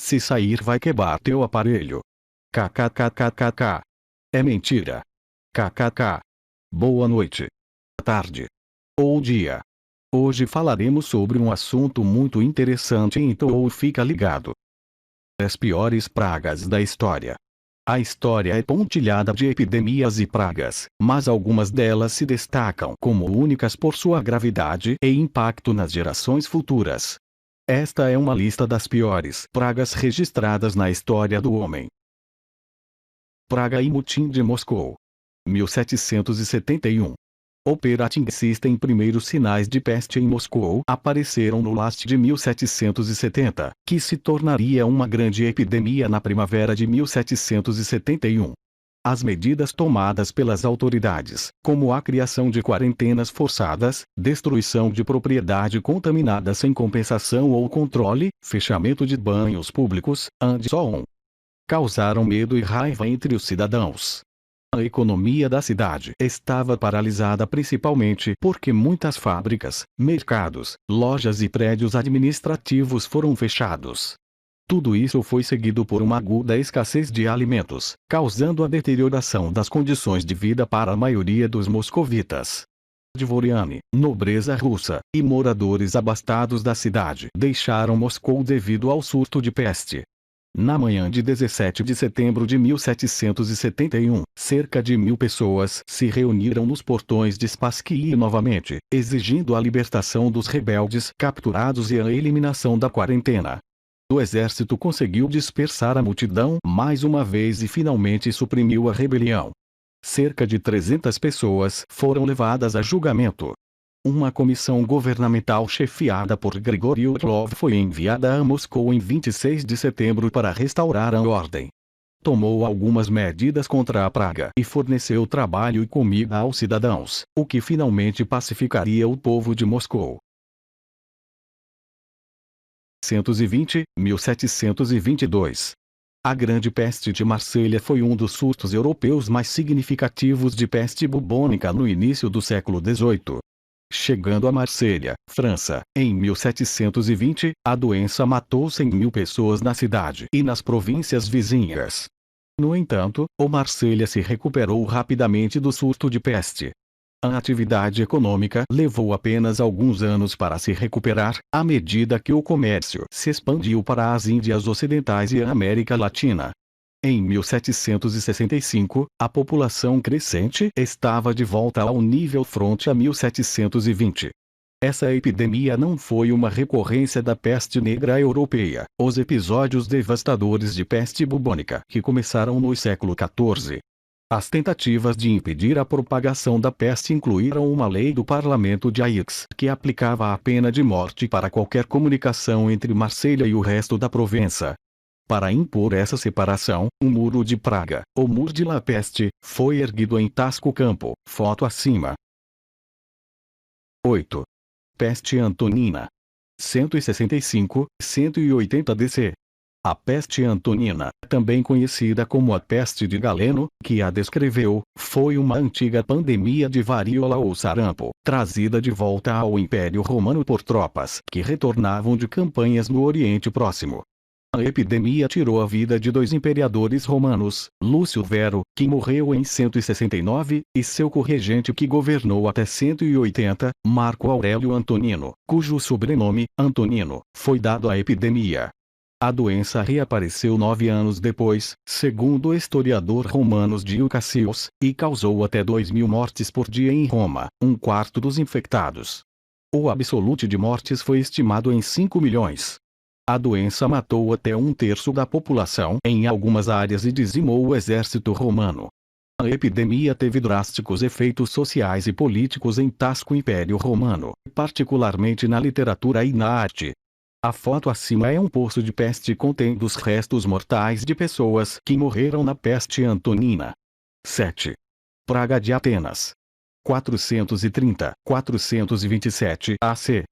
Se sair vai quebrar teu aparelho. KKKKKK. É mentira. KKK. Boa noite. Tarde. Ou dia. Hoje falaremos sobre um assunto muito interessante, então fica ligado. As piores pragas da história. A história é pontilhada de epidemias e pragas, mas algumas delas se destacam como únicas por sua gravidade e impacto nas gerações futuras. Esta é uma lista das piores pragas registradas na história do homem. Praga e Motim de Moscou. 1771. Operating System. Primeiros sinais de peste em Moscou apareceram no last de 1770, que se tornaria uma grande epidemia na primavera de 1771. As medidas tomadas pelas autoridades, como a criação de quarentenas forçadas, destruição de propriedade contaminada sem compensação ou controle, fechamento de banhos públicos, and so on, causaram medo e raiva entre os cidadãos. A economia da cidade estava paralisada principalmente porque muitas fábricas, mercados, lojas e prédios administrativos foram fechados. Tudo isso foi seguido por uma aguda escassez de alimentos, causando a deterioração das condições de vida para a maioria dos moscovitas. Dvoriane, nobreza russa, e moradores abastados da cidade deixaram Moscou devido ao surto de peste. Na manhã de 17 de setembro de 1771, cerca de 1000 pessoas se reuniram nos portões de Spasskii novamente, exigindo a libertação dos rebeldes capturados e a eliminação da quarentena. O exército conseguiu dispersar a multidão mais uma vez e finalmente suprimiu a rebelião. Cerca de 300 pessoas foram levadas a julgamento. Uma comissão governamental chefiada por Grigori Orlov foi enviada a Moscou em 26 de setembro para restaurar a ordem. Tomou algumas medidas contra a praga e forneceu trabalho e comida aos cidadãos, o que finalmente pacificaria o povo de Moscou. 1722. A Grande Peste de Marselha foi um dos surtos europeus mais significativos de peste bubônica no início do século XVIII. Chegando a Marselha, França, em 1720, a doença matou 100.000 pessoas na cidade e nas províncias vizinhas. No entanto, o Marselha se recuperou rapidamente do surto de peste. A atividade econômica levou apenas alguns anos para se recuperar, à medida que o comércio se expandiu para as Índias Ocidentais e a América Latina. Em 1765, a população crescente estava de volta ao nível fronte a 1720. Essa epidemia não foi uma recorrência da peste negra europeia, os episódios devastadores de peste bubônica que começaram no século XIV. As tentativas de impedir a propagação da peste incluíram uma lei do parlamento de Aix que aplicava a pena de morte para qualquer comunicação entre Marselha e o resto da Provença. Para impor essa separação, um muro de praga, ou Mur de la Peste, foi erguido em Tasco Campo, foto acima. 8. Peste Antonina. 165-180 DC. A peste antonina, também conhecida como a peste de Galeno, que a descreveu, foi uma antiga pandemia de varíola ou sarampo, trazida de volta ao Império Romano por tropas que retornavam de campanhas no Oriente Próximo. A epidemia tirou a vida de 2 imperadores romanos, Lúcio Vero, que morreu em 169, e seu corregente que governou até 180, Marco Aurélio Antonino, cujo sobrenome, Antonino, foi dado à epidemia. A doença reapareceu 9 anos depois, segundo o historiador romano Dio Cassius, e causou até 2.000 mortes por dia em Roma, um quarto dos infectados. O absolute de mortes foi estimado em 5 milhões. A doença matou até 1/3 da população em algumas áreas e dizimou o exército romano. A epidemia teve drásticos efeitos sociais e políticos em Tasco Império Romano, particularmente na literatura e na arte. A foto acima é um poço de peste contendo os restos mortais de pessoas que morreram na peste antonina. 7. Praga de Atenas. 430-427 AC.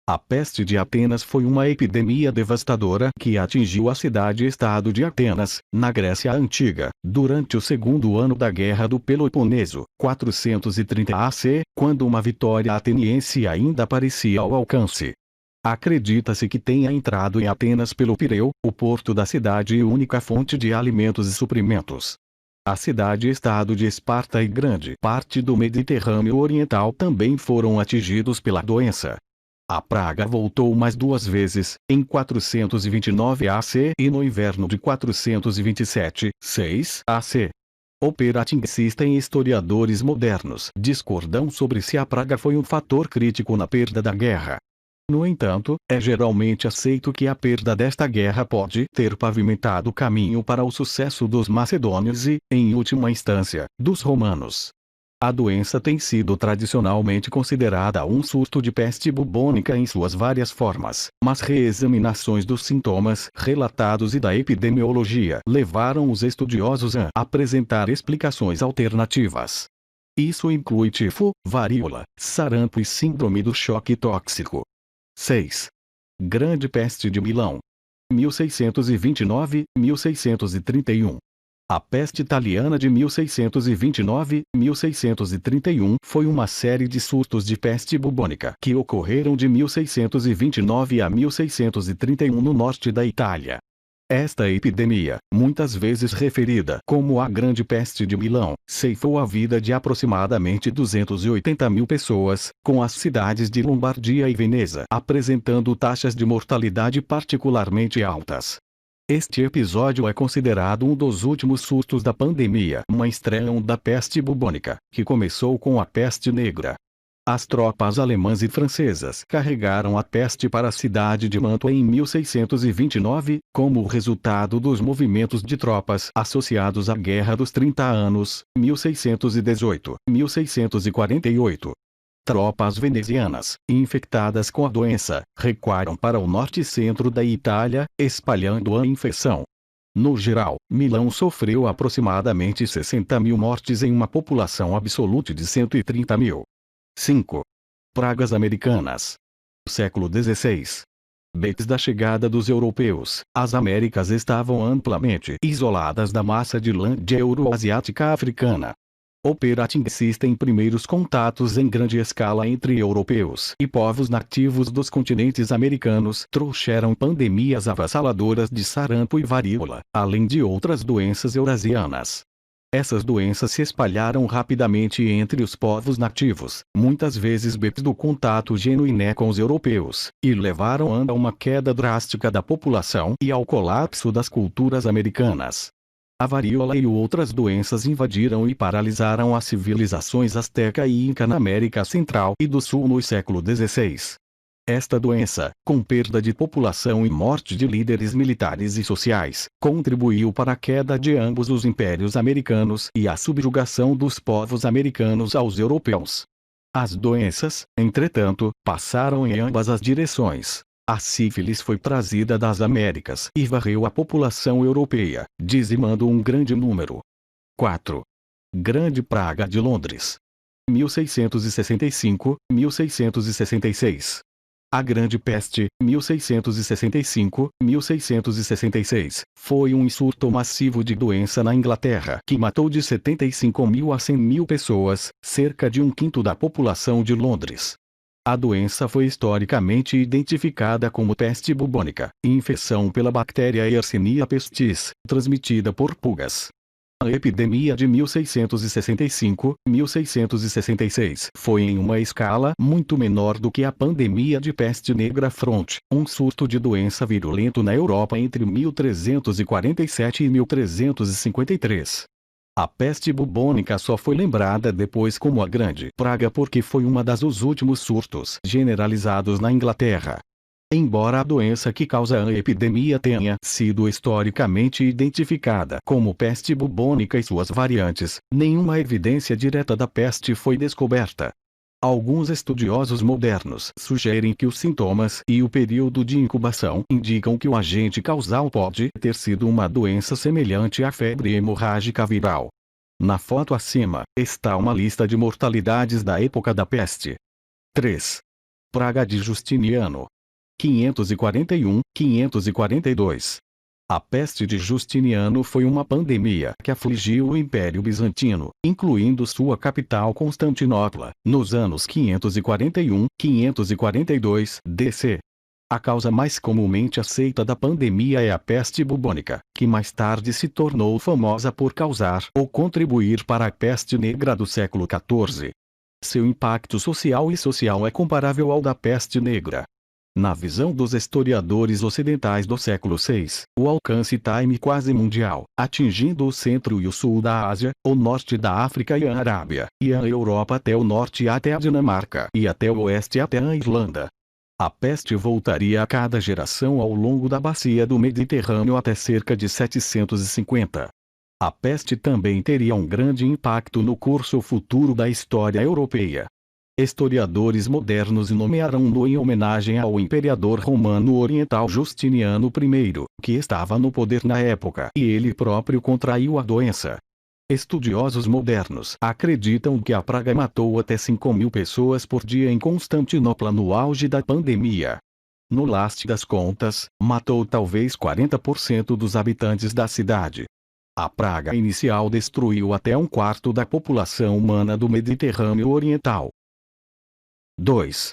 A peste de Atenas foi uma epidemia devastadora que atingiu a cidade-estado de Atenas, na Grécia Antiga, durante o segundo ano da Guerra do Peloponeso, 430 AC, quando uma vitória ateniense ainda parecia ao alcance. Acredita-se que tenha entrado em Atenas pelo Pireu, o porto da cidade e única fonte de alimentos e suprimentos. A cidade-estado de Esparta e grande parte do Mediterrâneo Oriental também foram atingidos pela doença. A praga voltou mais duas vezes, em 429 AC e no inverno de 427, 6 AC. Operating System e historiadores modernos discordam sobre se a praga foi um fator crítico na perda da guerra. No entanto, é geralmente aceito que a perda desta guerra pode ter pavimentado o caminho para o sucesso dos macedônios e, em última instância, dos romanos. A doença tem sido tradicionalmente considerada um surto de peste bubônica em suas várias formas, mas reexaminações dos sintomas relatados e da epidemiologia levaram os estudiosos a apresentar explicações alternativas. Isso inclui tifo, varíola, sarampo e síndrome do choque tóxico. 6. Grande Peste de Milão. 1629-1631. A peste italiana de 1629-1631 foi uma série de surtos de peste bubônica que ocorreram de 1629 a 1631 no norte da Itália. Esta epidemia, muitas vezes referida como a Grande Peste de Milão, ceifou a vida de aproximadamente 280 mil pessoas, com as cidades de Lombardia e Veneza apresentando taxas de mortalidade particularmente altas. Este episódio é considerado um dos últimos surtos da pandemia, uma estreia da peste bubônica, que começou com a peste negra. As tropas alemãs e francesas carregaram a peste para a cidade de Mantua em 1629, como resultado dos movimentos de tropas associados à Guerra dos 30 Anos, 1618-1648. Tropas venezianas, infectadas com a doença, recuaram para o norte e centro da Itália, espalhando a infecção. No geral, Milão sofreu aproximadamente 60 mil mortes em uma população absoluta de 130 mil. 5. Pragas americanas. Século XVI. Antes da chegada dos europeus, as Américas estavam amplamente isoladas da massa de lã de euroasiática africana. Operating System primeiros contatos em grande escala entre europeus e povos nativos dos continentes americanos trouxeram pandemias avassaladoras de sarampo e varíola, além de outras doenças eurasianas. Essas doenças se espalharam rapidamente entre os povos nativos, muitas vezes depois do contato genuíno com os europeus, e levaram a uma queda drástica da população e ao colapso das culturas americanas. A varíola e outras doenças invadiram e paralisaram as civilizações asteca e inca na América Central e do Sul no século XVI. Esta doença, com perda de população e morte de líderes militares e sociais, contribuiu para a queda de ambos os impérios americanos e a subjugação dos povos americanos aos europeus. As doenças, entretanto, passaram em ambas as direções. A sífilis foi trazida das Américas e varreu a população europeia, dizimando um grande número. 4. Grande Praga de Londres. 1665-1666. A Grande Peste, 1665-1666, foi um surto massivo de doença na Inglaterra que matou de 75 mil a 100 mil pessoas, cerca de um quinto da população de Londres. A doença foi historicamente identificada como peste bubônica, infecção pela bactéria Yersinia pestis, transmitida por pulgas. A epidemia de 1665-1666 foi em uma escala muito menor do que a pandemia de peste negra front, um surto de doença virulento na Europa entre 1347 e 1353. A peste bubônica só foi lembrada depois como a Grande Praga porque foi uma dos últimos surtos generalizados na Inglaterra. Embora a doença que causa a epidemia tenha sido historicamente identificada como peste bubônica e suas variantes, nenhuma evidência direta da peste foi descoberta. Alguns estudiosos modernos sugerem que os sintomas e o período de incubação indicam que o agente causal pode ter sido uma doença semelhante à febre hemorrágica viral. Na foto acima, está uma lista de mortalidades da época da peste. 3. Praga de Justiniano. 541-542. A peste de Justiniano foi uma pandemia que afligiu o Império Bizantino, incluindo sua capital Constantinopla, nos anos 541-542 DC. A causa mais comumente aceita da pandemia é a peste bubônica, que mais tarde se tornou famosa por causar ou contribuir para a peste negra do século XIV. Seu impacto social é comparável ao da peste negra. Na visão dos historiadores ocidentais do século VI, o alcance está quase mundial, atingindo o centro e o sul da Ásia, o norte da África e a Arábia, e a Europa até o norte até a Dinamarca e até o oeste até a Irlanda. A peste voltaria a cada geração ao longo da bacia do Mediterrâneo até cerca de 750. A peste também teria um grande impacto no curso futuro da história europeia. Historiadores modernos nomearam-no em homenagem ao imperador romano oriental Justiniano I, que estava no poder na época e ele próprio contraiu a doença. Estudiosos modernos acreditam que a praga matou até 5.000 pessoas por dia em Constantinopla no auge da pandemia. No last das contas, matou talvez 40% dos habitantes da cidade. A praga inicial destruiu até 1/4 da população humana do Mediterrâneo Oriental. 2.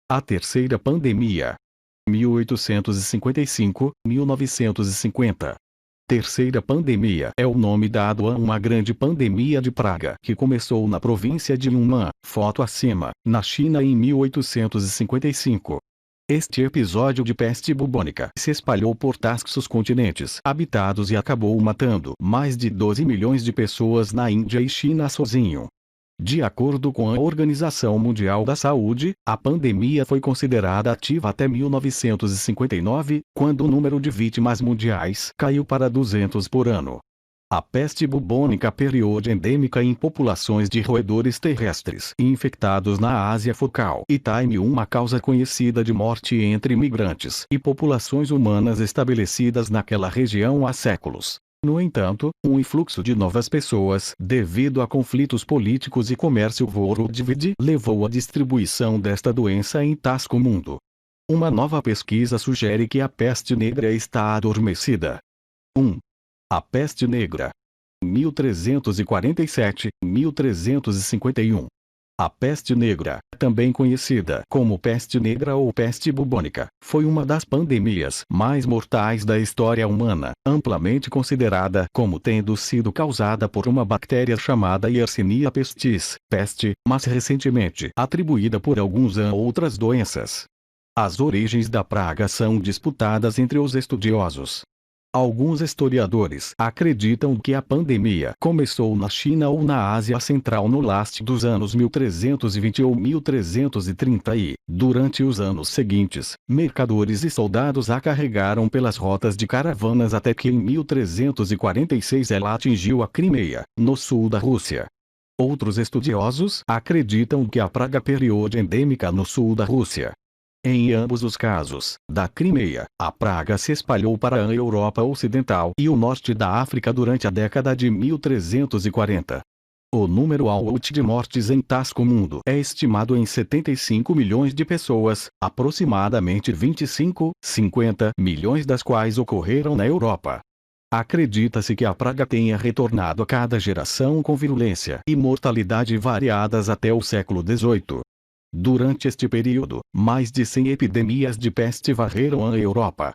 A terceira pandemia. 1855-1950. Terceira pandemia é o nome dado a uma grande pandemia de praga que começou na província de Yunnan, foto acima, na China em 1855. Este episódio de peste bubônica se espalhou por tascos continentes habitados e acabou matando mais de 12 milhões de pessoas na Índia e China sozinho. De acordo com a Organização Mundial da Saúde, a pandemia foi considerada ativa até 1959, quando o número de vítimas mundiais caiu para 200 por ano. A peste bubônica período endêmica em populações de roedores terrestres infectados na Ásia focal e uma causa conhecida de morte entre imigrantes e populações humanas estabelecidas naquela região há séculos. No entanto, um influxo de novas pessoas devido a conflitos políticos e comércio worldwide levou à distribuição desta doença em tasco mundo. Uma nova pesquisa sugere que a peste negra está adormecida. 1. A peste negra. 1347-1351. A peste negra, também conhecida como peste negra ou peste bubônica, foi uma das pandemias mais mortais da história humana, amplamente considerada como tendo sido causada por uma bactéria chamada Yersinia pestis, peste, mas recentemente atribuída por alguns a outras doenças. As origens da praga são disputadas entre os estudiosos. Alguns historiadores acreditam que a pandemia começou na China ou na Ásia Central no last dos anos 1320 ou 1330 e, durante os anos seguintes, mercadores e soldados a carregaram pelas rotas de caravanas até que em 1346 ela atingiu a Crimeia, no sul da Rússia. Outros estudiosos acreditam que a praga período endêmica no sul da Rússia. Em ambos os casos, da Crimeia, a praga se espalhou para a Europa Ocidental e o norte da África durante a década de 1340. O número de mortes em tasco mundo é estimado em 75 milhões de pessoas, aproximadamente 25-50 milhões das quais ocorreram na Europa. Acredita-se que a praga tenha retornado a cada geração com virulência e mortalidade variadas até o século XVIII. Durante este período, mais de 100 epidemias de peste varreram a Europa.